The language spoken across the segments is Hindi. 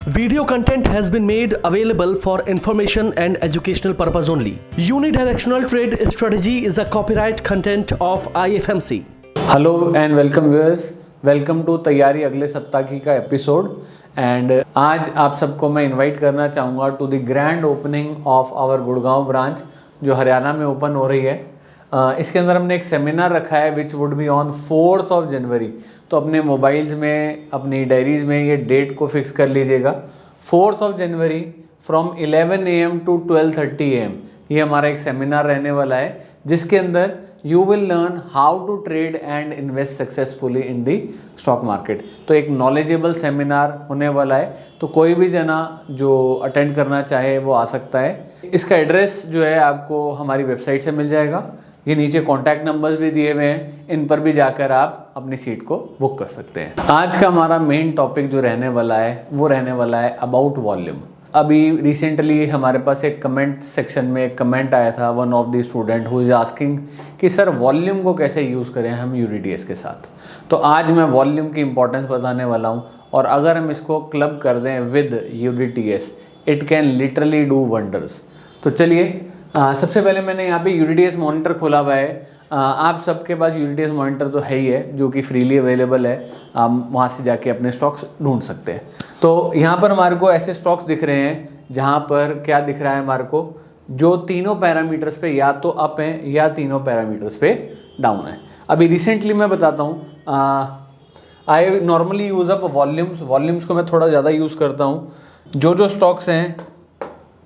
Video content has been made available for information and educational purpose only. Unidirectional trade strategy is a copyright content of IFMC. Hello and welcome viewers, welcome to तैयारी अगले सप्ताह की का एपिसोड। एंड आज आप सबको मैं इनवाइट करना चाहूँगा to the grand opening of our Gurgaon branch जो हरियाणा में ओपन हो रही है। इसके अंदर हमने एक सेमिनार रखा है which would be on 4th of January। तो अपने मोबाइल्स में, अपनी डायरीज में ये डेट को फिक्स कर लीजिएगा। 4th of January from 11 AM to 12:30 AM ये हमारा एक सेमिनार रहने वाला है, जिसके अंदर you will learn how to trade and invest successfully in the stock market. तो एक नॉलेजेबल सेमिनार होने वाला है, तो कोई भी जना जो अटेंड करना चाहे वो आ सकता है। इसका एड्रेस जो है आपको हमारी वेबसाइट से मिल जाएगा। ये नीचे कॉन्टैक्ट नंबर्स भी दिए हुए हैं, इन पर भी जाकर आप अपनी सीट को बुक कर सकते हैं। आज का हमारा मेन टॉपिक जो रहने वाला है वो रहने वाला है अबाउट वॉल्यूम। अभी रिसेंटली हमारे पास एक कमेंट सेक्शन में एक कमेंट आया था, one of the student who is asking कि सर वॉल्यूम को कैसे यूज़ करें हम यूडीटीएस के साथ। तो आज मैं वॉल्यूम की इंपॉर्टेंस बताने वाला हूँ, और अगर हम इसको क्लब कर दें with UDTS it can literally do wonders. तो चलिए सबसे पहले मैंने यहाँ पे यूडीटीएस मॉनिटर खोला हुआ है। आप सबके पास यूडीटीएस मॉनिटर तो है ही है, जो कि फ्रीली अवेलेबल है। आप वहाँ से जाके अपने स्टॉक्स ढूंढ सकते हैं। तो यहाँ पर हमारे को ऐसे स्टॉक्स दिख रहे हैं जहाँ पर क्या दिख रहा है हमारे को, जो तीनों पैरामीटर्स पे या तो अप हैं या तीनों पैरामीटर्स पे डाउन है। अभी रिसेंटली मैं बताता हूँ, I normally use up volumes को मैं थोड़ा ज़्यादा यूज़ करता हूँ। जो स्टॉक्स हैं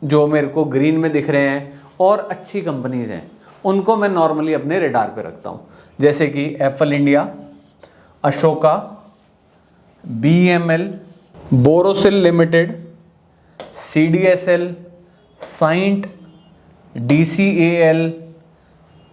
जो मेरे को ग्रीन में दिख रहे हैं और अच्छी कंपनीज हैं, उनको मैं नॉर्मली अपने रेडार पे रखता हूँ, जैसे कि Apple India, Ashoka, BML, Borosil limited, CDSL, Cyient, DCAL।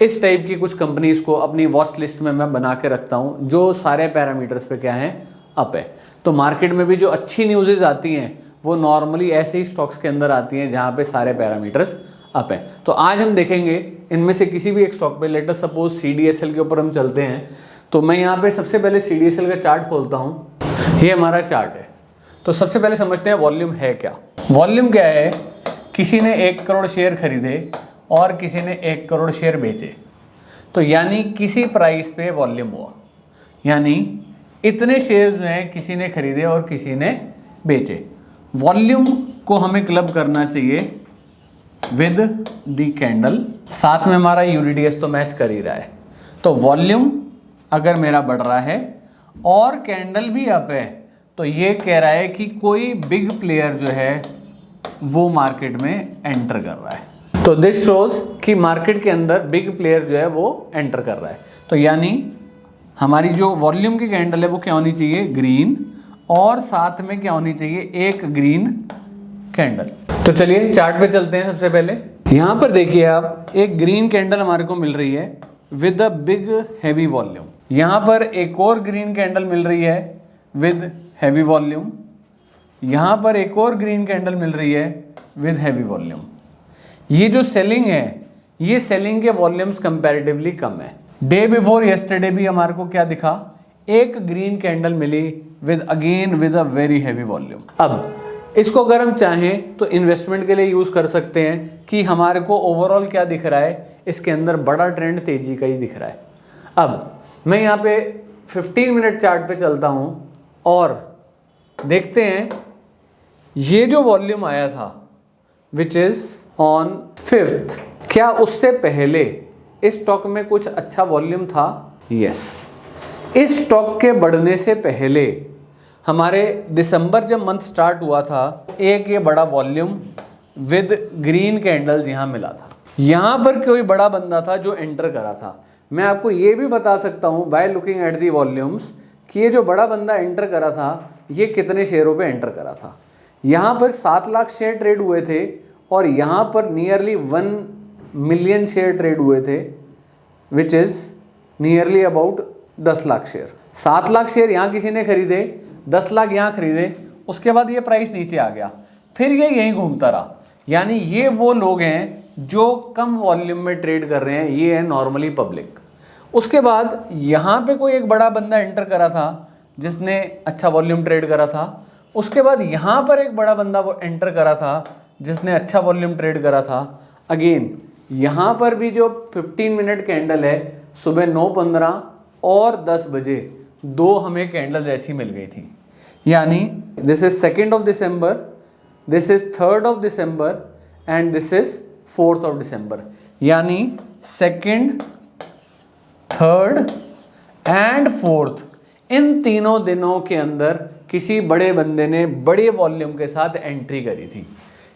इस टाइप की कुछ कंपनीज को अपनी वॉच लिस्ट में मैं बना के रखता हूँ, जो सारे पैरामीटर्स पे क्या हैं, अप है। तो मार्केट में भी जो अच्छी न्यूज़ेज आती हैं वो नॉर्मली ऐसे ही स्टॉक्स के अंदर आती हैं जहाँ पे सारे पैरामीटर्स अप है। तो आज हम देखेंगे इनमें से किसी भी एक स्टॉक पे, लेट अस सपोज CDSL के ऊपर हम चलते हैं। तो मैं यहाँ पे सबसे पहले CDSL का चार्ट खोलता हूँ, ये हमारा चार्ट है। तो सबसे पहले समझते हैं वॉल्यूम है क्या। वॉल्यूम क्या है, किसी ने 1 करोड़ शेयर खरीदे और किसी ने 1 करोड़ शेयर बेचे, तो यानी किसी प्राइस पे वॉल्यूम हुआ, यानी इतने शेयर जो हैं किसी ने खरीदे और किसी ने बेचे। वॉल्यूम को हमें क्लब करना चाहिए विद द कैंडल, साथ में हमारा यूडीटीएस तो मैच कर ही रहा है। तो वॉल्यूम अगर मेरा बढ़ रहा है और कैंडल भी अप है, तो ये कह रहा है कि कोई बिग प्लेयर जो है वो मार्केट में एंटर कर रहा है। तो दिस शोज कि मार्केट के अंदर बिग प्लेयर जो है वो एंटर कर रहा है। तो यानी हमारी जो वॉल्यूम की कैंडल है वो क्या होनी चाहिए, ग्रीन, और साथ में क्या होनी चाहिए, एक ग्रीन कैंडल। तो चलिए चार्ट पे चलते हैं। सबसे पहले यहाँ पर देखिए आप, एक ग्रीन कैंडल हमारे को मिल रही है with a big heavy volume. यहाँ पर एक और ग्रीन कैंडल मिल रही है विद हैवी वॉल्यूम। यहाँ पर एक और ग्रीन कैंडल मिल रही है विद हैवी वॉल्यूम। ये जो सेलिंग है, ये सेलिंग के वॉल्यूम्स कंपैरेटिवली कम है। डे बिफोर यस्टरडे भी हमारे को क्या दिखा, एक ग्रीन कैंडल मिली with a very heavy volume. अब इसको अगर हम चाहें तो इन्वेस्टमेंट के लिए यूज़ कर सकते हैं कि हमारे को ओवरऑल क्या दिख रहा है, इसके अंदर बड़ा ट्रेंड तेजी का ही दिख रहा है। अब मैं यहाँ पे 15 मिनट चार्ट पे चलता हूँ और देखते हैं ये जो वॉल्यूम आया था विच इज़ ऑन 5th, क्या उससे पहले इस स्टॉक में कुछ अच्छा वॉल्यूम था? यस। इस स्टॉक के बढ़ने से पहले हमारे दिसंबर जब मंथ स्टार्ट हुआ था, एक ये बड़ा वॉल्यूम विद ग्रीन कैंडल्स यहाँ मिला था। यहाँ पर कोई बड़ा बंदा था जो एंटर करा था। मैं आपको ये भी बता सकता हूँ by looking at the volumes कि ये जो बड़ा बंदा एंटर करा था ये कितने शेयरों पे एंटर करा था। यहाँ पर 7 लाख शेयर ट्रेड हुए थे और यहाँ पर नियरली 1 मिलियन शेयर ट्रेड हुए थे, which is nearly about 10 lakh share. 7 lakh share यहाँ किसी ने खरीदे, 10 लाख यहाँ खरीदे, उसके बाद ये प्राइस नीचे आ गया, फिर ये यहीं घूमता रहा। यानी ये वो लोग हैं जो कम वॉल्यूम में ट्रेड कर रहे हैं, ये है नॉर्मली पब्लिक। उसके बाद यहाँ पे कोई एक बड़ा बंदा एंटर करा था जिसने अच्छा वॉल्यूम ट्रेड करा था, उसके बाद यहाँ पर एक बड़ा बंदा वो एंटर करा था जिसने अच्छा वॉल्यूम ट्रेड करा था। अगेन यहाँ पर भी जो 15 मिनट कैंडल है, सुबह 9:15 और 10 बजे दो हमें कैंडल ऐसी मिल गई थी। यानी this is 2nd of December, this is 3rd of December and this is 4th of December. यानी 2nd, 3rd एंड 4th, इन तीनों दिनों के अंदर किसी बड़े बंदे ने बड़े वॉल्यूम के साथ एंट्री करी थी।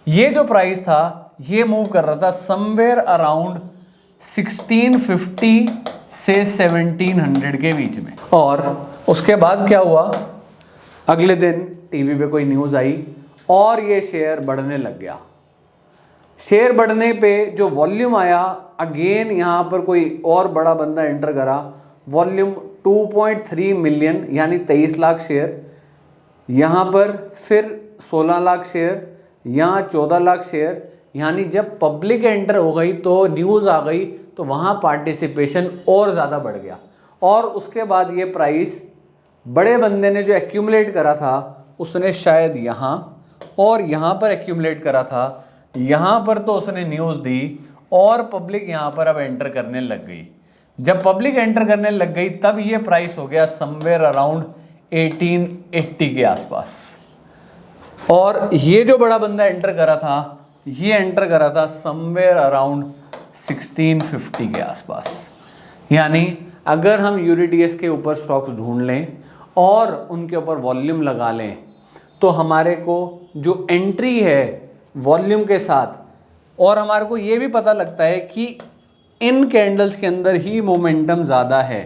ये जो प्राइस था ये मूव कर रहा था समवेयर अराउंड 1650 से 1700 के बीच में। और उसके बाद क्या हुआ, अगले दिन टीवी पे कोई न्यूज़ आई और ये शेयर बढ़ने लग गया। शेयर बढ़ने पे जो वॉल्यूम आया, अगेन यहाँ पर कोई और बड़ा बंदा एंटर करा, वॉल्यूम 2.3 मिलियन यानी 23 लाख शेयर, यहाँ पर फिर 16 लाख शेयर, यहाँ 14 लाख शेयर। यानी जब पब्लिक एंटर हो गई तो न्यूज़ आ गई तो वहाँ पार्टिसिपेशन और ज़्यादा बढ़ गया। और उसके बाद ये प्राइस बड़े बंदे ने जो एक्यूमुलेट करा था उसने शायद यहाँ और यहाँ पर एक्यूमुलेट करा था, यहाँ पर तो उसने न्यूज़ दी और पब्लिक यहाँ पर अब एंटर करने लग गई। जब पब्लिक एंटर करने लग गई तब ये प्राइस हो गया समवेयर अराउंड 1880 के आसपास। और ये जो बड़ा बंदा एंटर करा था ये एंटर करा था समवेयर अराउंड 1650 के आसपास। यानी अगर हम यूडीटीएस के ऊपर स्टॉक्स ढूंढ लें और उनके ऊपर वॉल्यूम लगा लें तो हमारे को जो एंट्री है वॉल्यूम के साथ, और हमारे को ये भी पता लगता है कि इन कैंडल्स के अंदर ही मोमेंटम ज़्यादा है,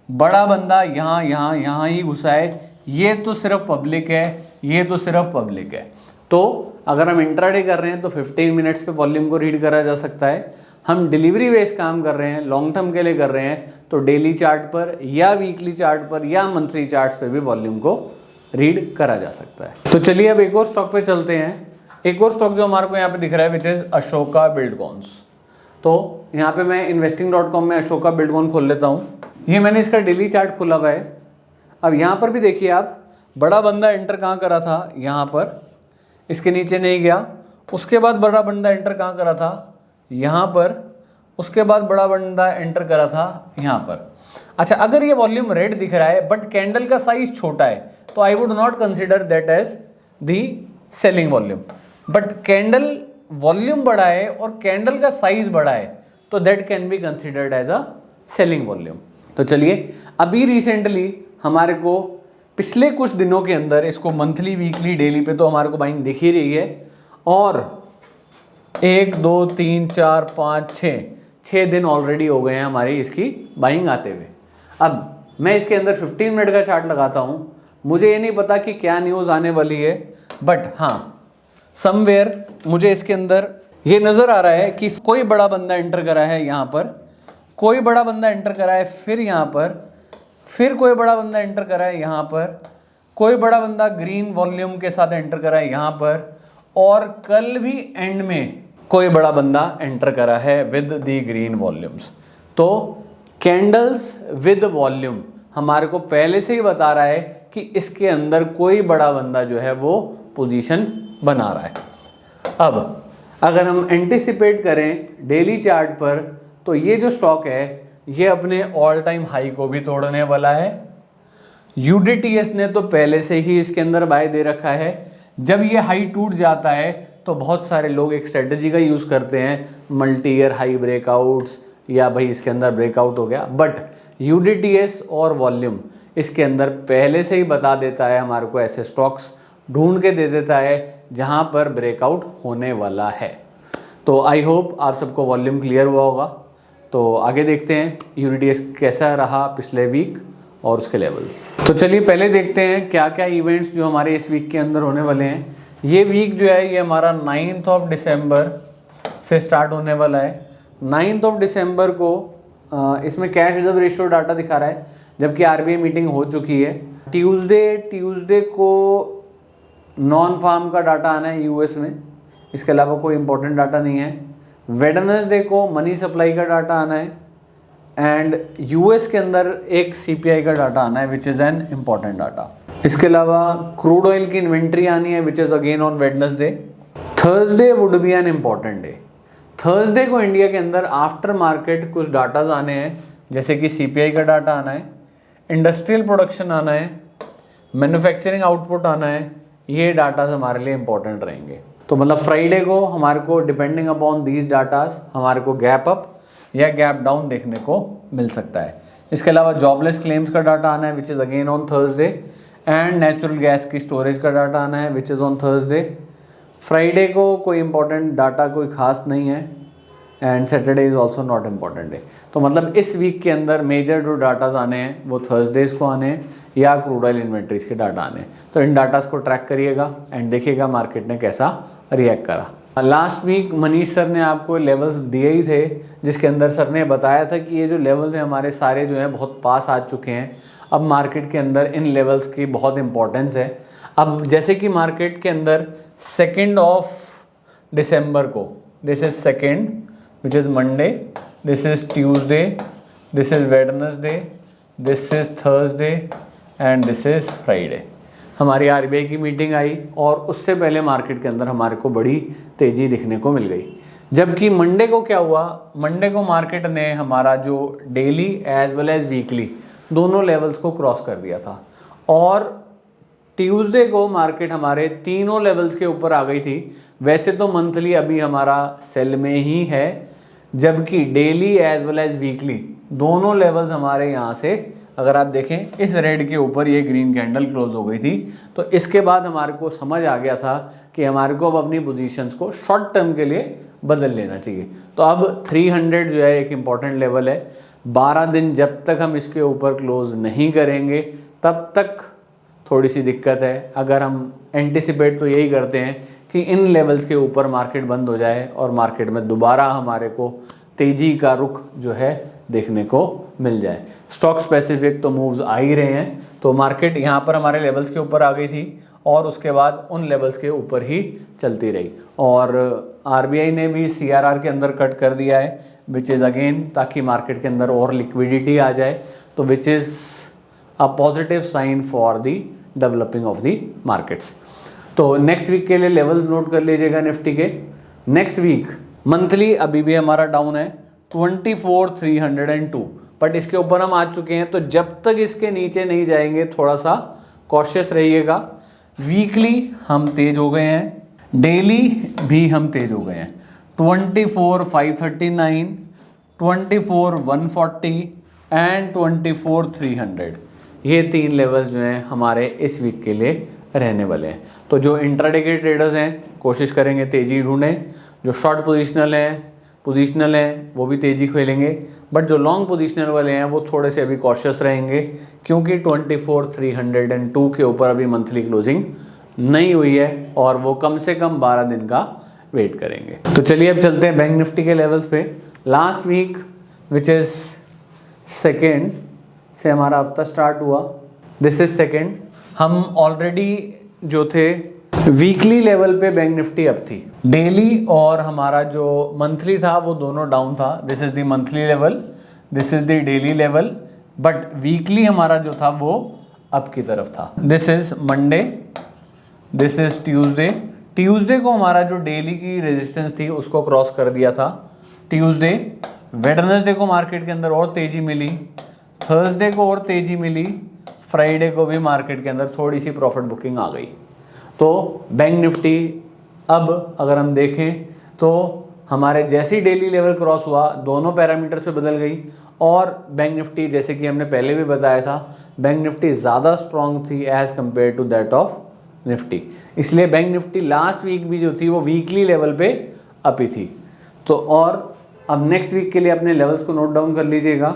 बड़ा बंदा यहाँ ही घुसा है, ये तो सिर्फ पब्लिक है, ये तो सिर्फ पब्लिक है। तो अगर हम इंट्राडे कर रहे हैं तो 15 मिनट्स पे वॉल्यूम को रीड करा जा सकता है। हम डिलीवरी बेस्ड काम कर रहे हैं, लॉन्ग टर्म के लिए कर रहे हैं, तो डेली चार्ट पर या वीकली चार्ट पर या मंथली चार्ट्स पे भी वॉल्यूम को रीड करा जा सकता है। तो चलिए अब एक और स्टॉक पे चलते हैं। एक और स्टॉक जो हमारे को यहाँ पे दिख रहा है विच इज अशोका बिल्डकॉन्स। तो यहाँ पे मैं investing.com में अशोका बिल्डकॉन खोल लेता हूँ। ये मैंने इसका डेली चार्ट खुला हुआ है। अब यहाँ पर भी देखिए आप, बड़ा बंदा एंटर कहाँ करा था, यहाँ पर, इसके नीचे नहीं गया। उसके बाद बड़ा बंदा एंटर कहाँ करा था, यहाँ पर। उसके बाद बड़ा बंदा एंटर करा था यहाँ पर। अच्छा, अगर ये वॉल्यूम रेड दिख रहा है बट कैंडल का साइज छोटा है तो I would not consider that as the selling volume. But candle volume बड़ा है और कैंडल का साइज बड़ा है तो that can be considered as a selling volume. तो चलिए, अभी रिसेंटली हमारे को पिछले कुछ दिनों के अंदर इसको मंथली, वीकली, डेली पे तो हमारे को बाइंग दिख ही रही है। और 1 2 3 4 5 6 दिन ऑलरेडी हो गए हैं हमारी इसकी बाइंग आते हुए। अब मैं इसके अंदर 15 मिनट का चार्ट लगाता हूँ। मुझे ये नहीं पता कि क्या न्यूज़ आने वाली है, बट हाँ समवेयर मुझे इसके अंदर ये नज़र आ रहा है कि कोई बड़ा बंदा एंटर करा है यहाँ पर, कोई बड़ा बंदा एंटर करा है फिर यहाँ पर, फिर कोई बड़ा बंदा एंटर करा है यहाँ पर, कोई बड़ा बंदा ग्रीन वॉल्यूम के साथ एंटर करा है यहाँ पर, और कल भी एंड में कोई बड़ा बंदा एंटर करा है विद दी ग्रीन वॉल्यूम्स। तो कैंडल्स विद वॉल्यूम हमारे को पहले से ही बता रहा है कि इसके अंदर कोई बड़ा बंदा जो है वो पोजीशन बना रहा है। अब अगर हम एंटिसिपेट करें डेली चार्ट पर तो ये जो स्टॉक है ये अपने ऑल टाइम हाई को भी तोड़ने वाला है। यूडीटीएस ने तो पहले से ही इसके अंदर बाय दे रखा है। जब ये हाई टूट जाता है तो बहुत सारे लोग एक स्ट्रेटजी का यूज़ करते हैं, मल्टी ईयर हाई ब्रेकआउट्स, या भाई इसके अंदर ब्रेकआउट हो गया। बट यूडीटीएस और वॉल्यूम इसके अंदर पहले से ही बता देता है हमारे को, ऐसे स्टॉक्स ढूंढ के दे देता है जहां पर ब्रेकआउट होने वाला है। तो आई होप आप सबको वॉल्यूम क्लियर हुआ होगा। तो आगे देखते हैं यूडीटीएस कैसा रहा पिछले वीक और उसके लेवल्स। तो चलिए पहले देखते हैं क्या क्या इवेंट्स जो हमारे इस वीक के अंदर होने वाले हैं। ये वीक जो है ये हमारा 9th ऑफ दिसंबर से स्टार्ट होने वाला है। 9th ऑफ दिसंबर को इसमें कैश रिजर्व रेशियो डाटा दिखा रहा है, जबकि आरबीआई मीटिंग हो चुकी है। ट्यूसडे को नॉन फार्म का डाटा आना है यूएस में, इसके अलावा कोई इंपॉर्टेंट डाटा नहीं है। वेडनेसडे को मनी सप्लाई का डाटा आना है एंड यूएस के अंदर एक सीपीआई का डाटा आना है which is an important data. इसके अलावा क्रूड ऑयल की इन्वेंट्री आनी है which is again on Wednesday. Thursday would be an important day. Thursday को इंडिया के अंदर आफ्टर मार्केट कुछ डाटाज आने हैं, जैसे कि सीपीआई का डाटा आना है, इंडस्ट्रियल प्रोडक्शन आना है, मैन्युफैक्चरिंग आउटपुट आना है। ये डाटाज हमारे लिए इंपॉर्टेंट रहेंगे। तो मतलब फ्राइडे को हमारे को डिपेंडिंग अपॉन दीज डाटाज हमारे को गैप अप या गैप डाउन देखने को मिल सकता है। इसके अलावा जॉबलेस क्लेम्स का डाटा आना है which is again on Thursday, and natural gas की स्टोरेज का डाटा आना है which is on Thursday. Friday को कोई इंपॉर्टेंट डाटा कोई खास नहीं है, and Saturday is also not important day. तो मतलब इस वीक के अंदर मेजर जो डाटाज आने हैं वो थर्सडेज को आने हैं या क्रूड ऑयल इन्वेंट्रीज के डाटा आने हैं। तो इन डाटाज को ट्रैक करिएगा एंड देखिएगा मार्केट ने कैसा रिएक्ट करा। लास्ट वीक मनीष सर ने आपको लेवल्स दिए ही थे, जिसके अंदर सर ने बताया था कि ये जो लेवल्स हैं हमारे सारे जो हैं बहुत पास आ चुके हैं। अब मार्केट के अंदर इन लेवल्स की बहुत इंपॉर्टेंस है। अब जैसे कि मार्केट के अंदर 2 दिसंबर को, this is 2 which is Monday, this is Tuesday, this is Wednesday, this is Thursday and this is Friday, हमारी आरबीआई की मीटिंग आई और उससे पहले मार्केट के अंदर हमारे को बड़ी तेज़ी दिखने को मिल गई। जबकि मंडे को क्या हुआ, मंडे को मार्केट ने हमारा जो daily as well as weekly दोनों लेवल्स को क्रॉस कर दिया था, और ट्यूसडे को मार्केट हमारे तीनों लेवल्स के ऊपर आ गई थी। वैसे तो मंथली अभी हमारा सेल में ही है, जबकि daily as well as weekly दोनों लेवल्स हमारे यहाँ से, अगर आप देखें इस रेड के ऊपर ये ग्रीन कैंडल क्लोज हो गई थी। तो इसके बाद हमारे को समझ आ गया था कि हमारे को अब अपनी पोजीशंस को शॉर्ट टर्म के लिए बदल लेना चाहिए। तो अब 300 जो है एक इम्पॉर्टेंट लेवल है। 12 दिन जब तक हम इसके ऊपर क्लोज नहीं करेंगे तब तक थोड़ी सी दिक्कत है। अगर हम एंटिसिपेट तो यही करते हैं कि इन लेवल्स के ऊपर मार्केट बंद हो जाए और मार्केट में दोबारा हमारे को तेज़ी का रुख जो है देखने को मिल जाए। स्टॉक स्पेसिफिक तो मूव्स आ ही रहे हैं। तो मार्केट यहाँ पर हमारे लेवल्स के ऊपर आ गई थी और उसके बाद उन लेवल्स के ऊपर ही चलती रही, और आरबीआई ने भी सीआरआर के अंदर कट कर दिया है विच इज़ अगेन ताकि मार्केट के अंदर और लिक्विडिटी आ जाए, तो which is a positive sign for the developing of the markets. तो नेक्स्ट वीक के लिए लेवल्स नोट कर लीजिएगा निफ्टी के। नेक्स्ट वीक मंथली अभी भी हमारा डाउन है 24,302, बट इसके ऊपर हम आ चुके हैं। तो जब तक इसके नीचे नहीं जाएंगे थोड़ा सा कॉशियस रहिएगा। वीकली हम तेज हो गए हैं, डेली भी हम तेज हो गए हैं। 24,539, 24,140 एंड 24,300, ये 3 लेवल्स जो हैं हमारे इस वीक के लिए रहने वाले हैं। तो जो इंट्राडे के ट्रेडर्स हैं कोशिश करेंगे तेज़ी ढूंढें, जो शॉर्ट पोजिशनल हैं वो भी तेज़ी खेलेंगे, बट जो लॉन्ग पोजिशनल वाले हैं वो थोड़े से अभी कॉशियस रहेंगे, क्योंकि 24,302 के ऊपर अभी मंथली क्लोजिंग नहीं हुई है और वो कम से कम 12 दिन का वेट करेंगे। तो चलिए अब चलते हैं बैंक निफ्टी के लेवल्स पे। लास्ट वीक विच इज़ 2 से हमारा हफ्ता स्टार्ट हुआ, दिस इज 2। हम ऑलरेडी जो थे वीकली लेवल पे बैंक निफ्टी अप थी, डेली और हमारा जो मंथली था वो दोनों डाउन था। This is the monthly level, this is the daily level, but weekly हमारा जो था वो अप की तरफ था। This is Monday, this is Tuesday. Tuesday को हमारा जो डेली की रेजिस्टेंस थी उसको क्रॉस कर दिया था ट्यूसडे। वेडनेसडे को मार्केट के अंदर और तेज़ी मिली, थर्सडे को और तेज़ी मिली, फ्राइडे को भी मार्केट के अंदर थोड़ी सी प्रॉफिट बुकिंग आ गई। तो बैंक निफ्टी अब अगर हम देखें तो हमारे जैसे ही डेली लेवल क्रॉस हुआ दोनों पैरामीटर से बदल गई, और बैंक निफ्टी जैसे कि हमने पहले भी बताया था बैंक निफ्टी ज़्यादा स्ट्रॉन्ग थी as compare to that of Nifty. इसलिए बैंक निफ्टी लास्ट वीक भी जो थी वो वीकली लेवल पे अप ही थी। तो और अब नेक्स्ट वीक के लिए अपने लेवल्स को नोट डाउन कर लीजिएगा।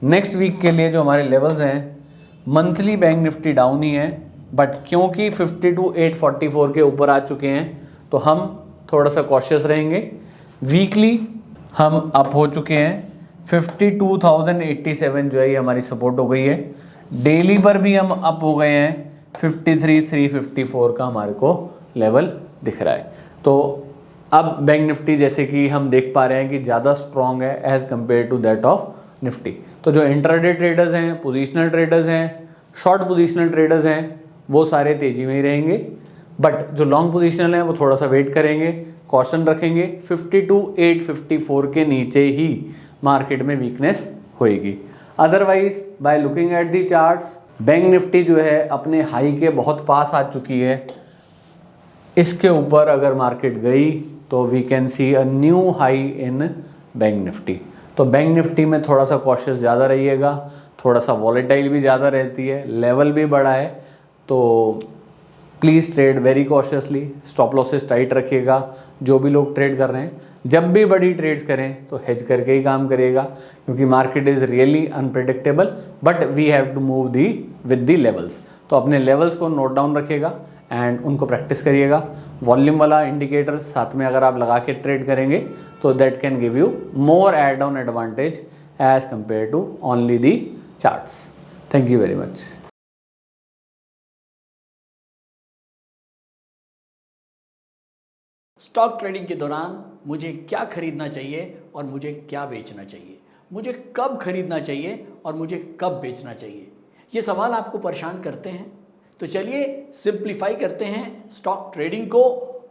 नेक्स्ट वीक के लिए जो हमारे लेवल्स हैं, मंथली बैंक निफ्टी डाउन ही है, बट क्योंकि 52,844 के ऊपर आ चुके हैं तो हम थोड़ा सा कॉशियस रहेंगे। वीकली हम अप हो चुके हैं, 52,087 जो है ये हमारी सपोर्ट हो गई है। डेली पर भी हम अप हो गए हैं, 53,354 का हमारे को लेवल दिख रहा है। तो अब बैंक निफ्टी जैसे कि हम देख पा रहे हैं कि ज़्यादा स्ट्रॉन्ग है as compare to that of Nifty. तो जो इंट्राडे ट्रेडर्स हैं, पोजिशनल ट्रेडर्स हैं, शॉर्ट पोजिशनल ट्रेडर्स हैं, वो सारे तेजी में ही रहेंगे, बट जो लॉन्ग पोजीशन है वो थोड़ा सा वेट करेंगे, कॉशन रखेंगे। 52,854 के नीचे ही मार्केट में वीकनेस होएगी। Otherwise by looking at the charts, bank Nifty जो है अपने हाई के बहुत पास आ चुकी है। इसके ऊपर अगर मार्केट गई तो we can see a new high in bank Nifty. तो बैंक निफ्टी में थोड़ा सा कॉशियस ज़्यादा रहिएगा, थोड़ा सा वॉलेटाइल भी ज़्यादा रहती है, लेवल भी बड़ा है, तो please trade very cautiously, stop losses tight रखिएगा। जो भी लोग ट्रेड कर रहे हैं, जब भी बड़ी ट्रेड्स करें तो हेज करके ही काम करिएगा, क्योंकि market is really unpredictable, but we have to move the with the levels. तो अपने लेवल्स को नोट डाउन रखिएगा एंड उनको प्रैक्टिस करिएगा। वॉल्यूम वाला इंडिकेटर साथ में अगर आप लगा के ट्रेड करेंगे तो that can give you more add on advantage as compare to only the charts. Thank you very much. Stock trading के दौरान मुझे क्या खरीदना चाहिए और मुझे क्या बेचना चाहिए, मुझे कब खरीदना चाहिए और मुझे कब बेचना चाहिए, ये सवाल आपको परेशान करते हैं। तो चलिए सिंप्लीफाई करते हैं स्टॉक ट्रेडिंग को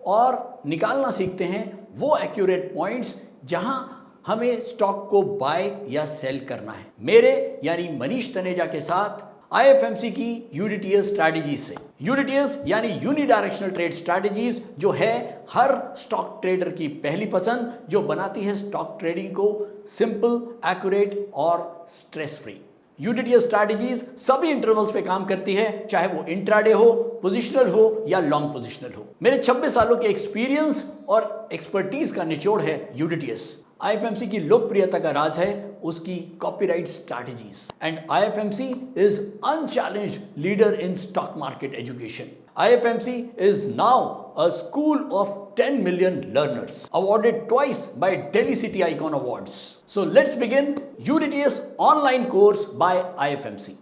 और निकालना सीखते हैं वो एक्यूरेट पॉइंट्स जहां हमें स्टॉक को बाय या सेल करना है। मेरे यानी मनीष तनेजा के साथ IFMC की यूनिटीएस स्ट्रैटेजीज से। यूनिटीएस यानी यूनिडायरेक्शनल ट्रेड स्ट्रैटेजीज, जो है हर स्टॉक ट्रेडर की पहली पसंद, जो बनाती है स्टॉक ट्रेडिंग को सिंपल, एक्यूरेट और स्ट्रेस फ्री। यूनिटीएस स्ट्रैटेजीज सभी इंटरवल्स पे काम करती है, चाहे वो इंट्राडे हो, पोजिशनल हो या लॉन्ग पोजिशनल हो। मेरे 26 सालों के एक्सपीरियंस और एक्सपर्टीज का निचोड़ है यूनिटीएस। IFMC की लोकप्रियता का राज है उसकी copyright strategies, and IFMC is unchallenged leader in stock market education. IFMC is now a school of 10 million learners, awarded twice by Delhi City Icon Awards. So let's begin UDTS online course by IFMC.